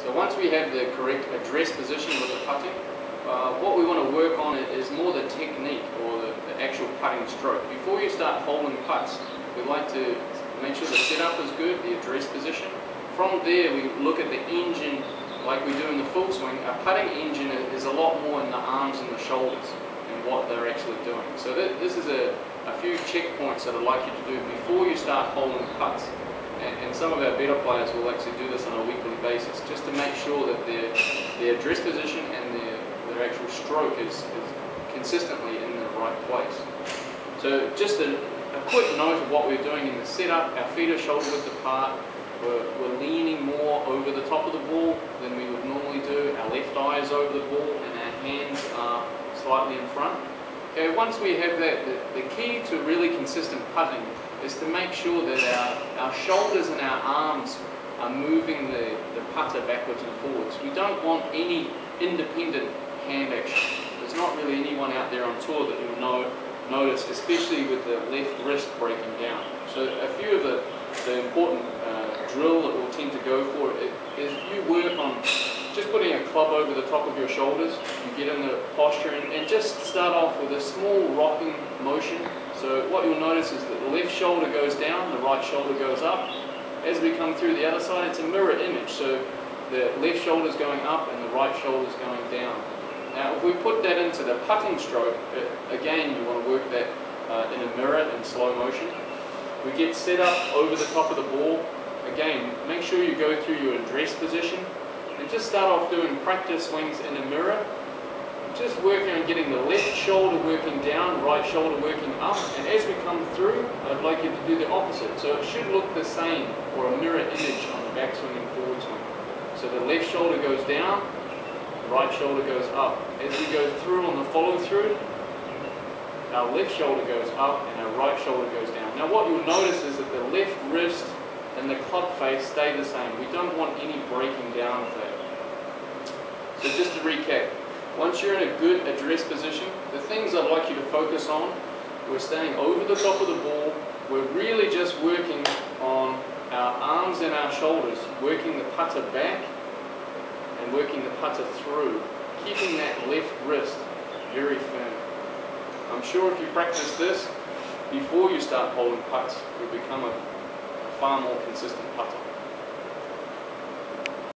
So once we have the correct address position with the putting, what we want to work on is more the technique or the actual putting stroke. Before you start holding putts, we like to make sure the setup is good, the address position. From there we look at the engine like we do in the full swing. A putting engine is a lot more in the arms and the shoulders and what they're actually doing. So this is a few checkpoints that I'd like you to do before you start holding putts. And some of our better players will actually do this on a weekly basis just to make sure that their address position and their actual stroke is consistently in the right place. So just a quick note of what we're doing in the setup. Our feet are shoulder width apart. We're leaning more over the top of the ball than we would normally do. Our left eye is over the ball and our hands are slightly in front. Okay, once we have that, the key to really consistent putting is to make sure that our shoulders and our arms are moving the putter backwards and forwards. We don't want any independent hand action. There's not really anyone out there on tour that you'll notice, especially with the left wrist breaking down. So a few of the important drill that we'll tend to go for is you work on just putting a club over the top of your shoulders. You get in the posture and just start off with a small rocking motion. So what you'll notice is that the left shoulder goes down, the right shoulder goes up. As we come through the other side, it's a mirror image. So the left shoulder's going up and the right shoulder's going down. Now if we put that into the putting stroke, again you want to work that in a mirror in slow motion. We get set up over the top of the ball. Again, make sure you go through your address position and just start off doing practice swings in a mirror. Just working on getting the left shoulder working down, right shoulder working up, and as we come through, I'd like you to do the opposite. So it should look the same, or a mirror image on the backswing and forward swing. So the left shoulder goes down, the right shoulder goes up. As we go through on the follow through, our left shoulder goes up and our right shoulder goes down. Now what you'll notice is that the left wrist and the club face stay the same. We don't want any breaking down of that. So just to recap, once you're in a good address position, the things I'd like you to focus on, we're staying over the top of the ball. We're really just working on our arms and our shoulders, working the putter back and working the putter through, keeping that left wrist very firm. I'm sure if you practice this before you start holding putts, you'll become a far more consistent putter.